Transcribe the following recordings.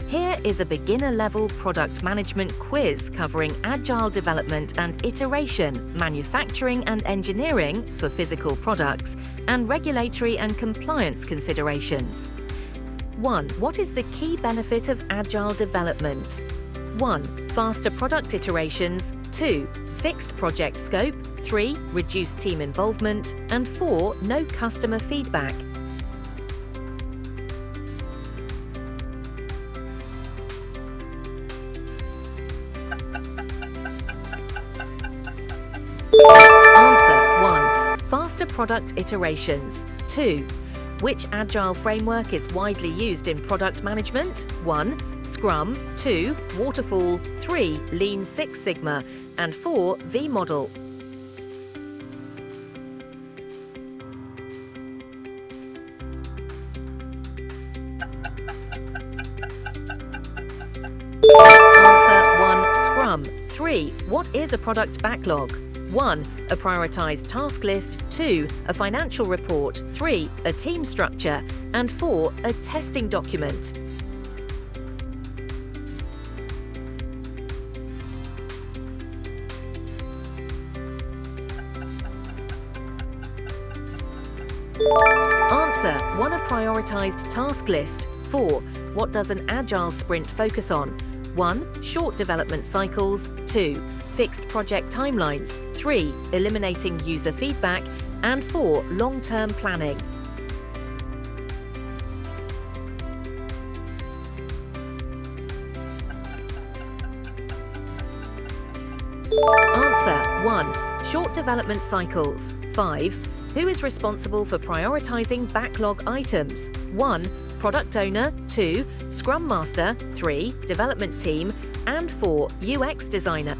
Here is a beginner-level product management quiz covering agile development and iteration, manufacturing and engineering for physical products, and regulatory and compliance considerations. 1. What is the key benefit of agile development? 1. Faster product iterations. 2. Fixed project scope. 3. Reduced team involvement. And 4. No customer feedback. Answer 1. Faster product iterations. 2. Which agile framework is widely used in product management? 1. Scrum. 2. Waterfall. 3. Lean Six Sigma. And 4. V-Model. Answer 1. Scrum. 3. What is a product backlog? 1. A prioritized task list. 2. A financial report. 3. A team structure. And 4. A testing document. Answer 1. A prioritized task list. 4. What does an agile sprint focus on? 1. Short development cycles. 2. Fixed project timelines. 3. Eliminating user feedback. And 4. Long-term planning. Answer 1. Short development cycles. 5. Who is responsible for prioritizing backlog items? 1. Product owner. 2. Scrum master. 3. Development team. And 4. UX designer.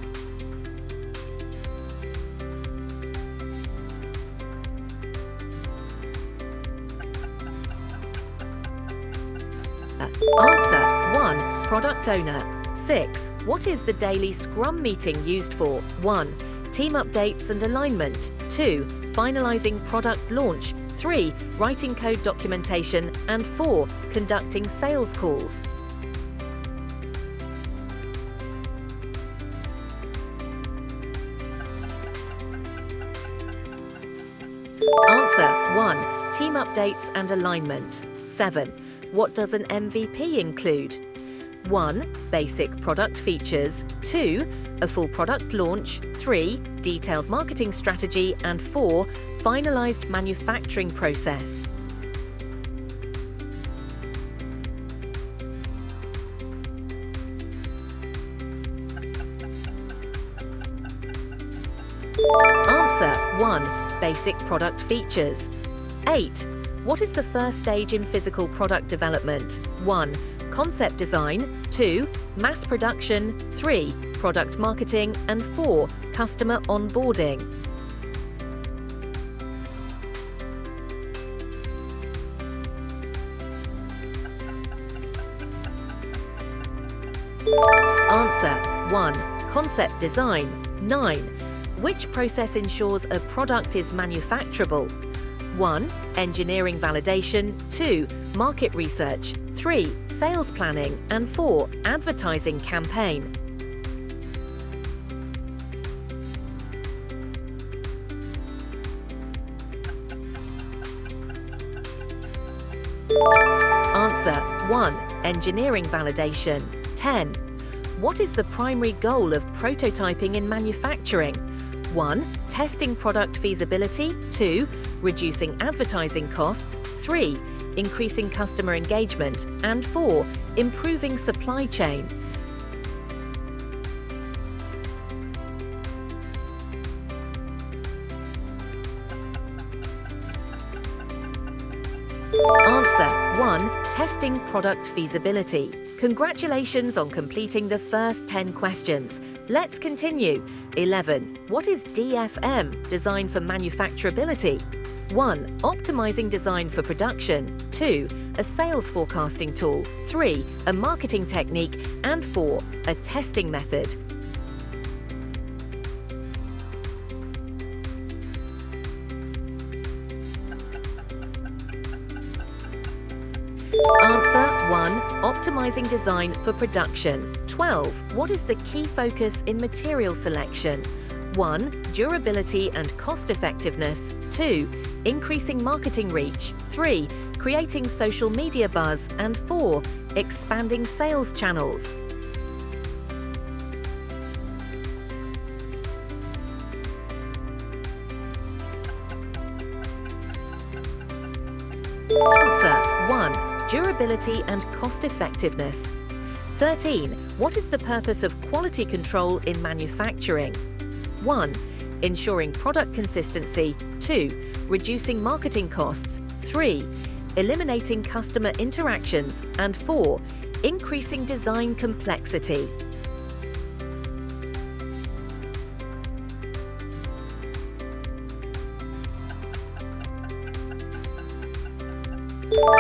Answer 1. Product owner. 6. What is the daily Scrum meeting used for? 1. Team updates and alignment. 2. Finalizing product launch. 3. Writing code documentation. And 4. Conducting sales calls. Answer 1. Team updates and alignment. 7. What does an MVP include? 1. Basic product features. 2. A full product launch. 3. Detailed marketing strategy. And 4. Finalized manufacturing process. Answer 1. Basic product features. 8. What is the first stage in physical product development? 1. Concept design. 2. Mass production. 3. Product marketing. And 4. Customer onboarding. Answer 1. Concept design. 9. Which process ensures a product is manufacturable? 1. Engineering validation. 2. Market research. 3. Sales planning. And 4. Advertising campaign. Answer 1. Engineering validation. 10. What is the primary goal of prototyping in manufacturing? 1. Testing product feasibility. 2. Reducing advertising costs. 3. Increasing customer engagement. And 4. Improving supply chain. Answer 1. Testing product feasibility. Congratulations on completing the first 10 questions. Let's continue. 11. What is DFM, Design for Manufacturability? 1. Optimizing design for production. 2. A sales forecasting tool. 3. A marketing technique. And 4. A testing method. Answer 1. optimizing design for production. 12. What is the key focus in material selection? 1. Durability and cost effectiveness. 2. Increasing marketing reach. 3. Creating social media buzz. And 4. Expanding sales channels. Answer 1. Durability and cost effectiveness. 13. What is the purpose of quality control in manufacturing? 1. Ensuring product consistency. 2. Reducing marketing costs. 3. Eliminating customer interactions. And 4. Increasing design complexity.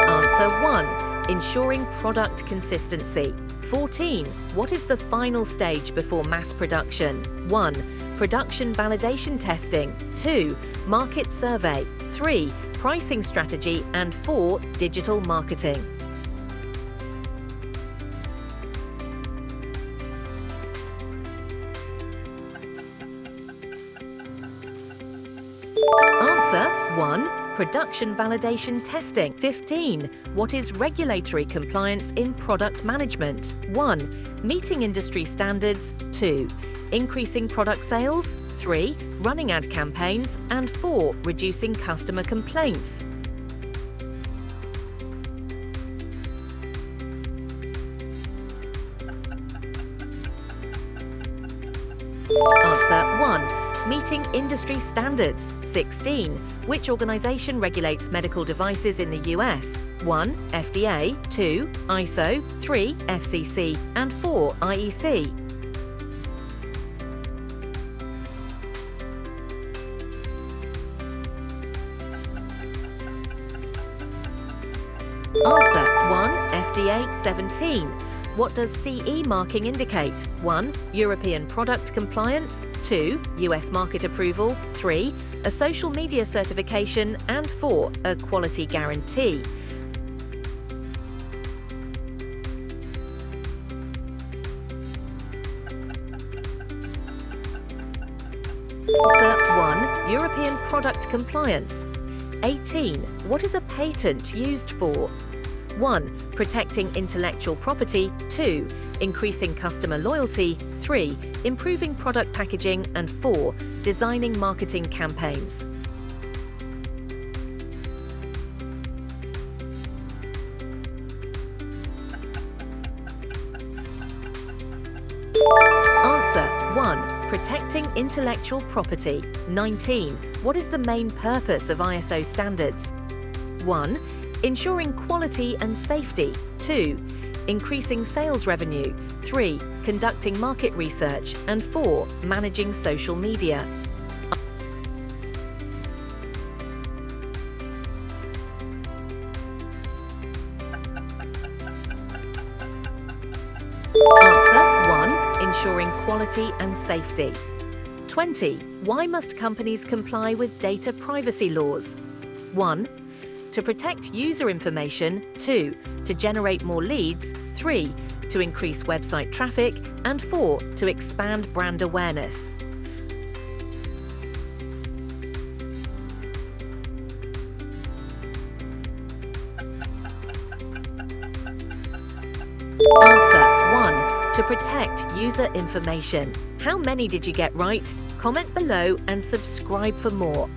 Answer 1. Ensuring product consistency. 14. What is the final stage before mass production? 1. Production validation testing. 2. Market survey. 3. Pricing strategy. And 4. Digital marketing. Answer 1. Production validation testing. 15. What is regulatory compliance in product management? 1. Meeting industry standards. 2. Increasing product sales. 3. Running ad campaigns. And 4. Reducing customer complaints. Answer 1. Meeting industry standards. 16. Which organization regulates medical devices in the US? 1. FDA. 2. ISO. 3. FCC. And 4. IEC. Answer 1. FDA. 17. What does CE marking indicate? 1. European product compliance. 2. US market approval. 3. A social media certification. And 4. A quality guarantee. Answer 1. European product compliance. 18. What is a patent used for? 1. Protecting intellectual property. 2. Increasing customer loyalty. 3. Improving product packaging. And 4. Designing marketing campaigns. Answer 1. Protecting intellectual property. 19. What is the main purpose of ISO standards? 1. Ensuring quality and safety. 2. Increasing sales revenue. 3. Conducting market research. And 4. Managing social media. Answer 1. Ensuring quality and safety. 20. Why must companies comply with data privacy laws? 1. To protect user information. 2. To generate more leads. 3. To increase website traffic. And 4. To expand brand awareness. Answer 1. To protect user information. How many did you get right? Comment below and subscribe for more.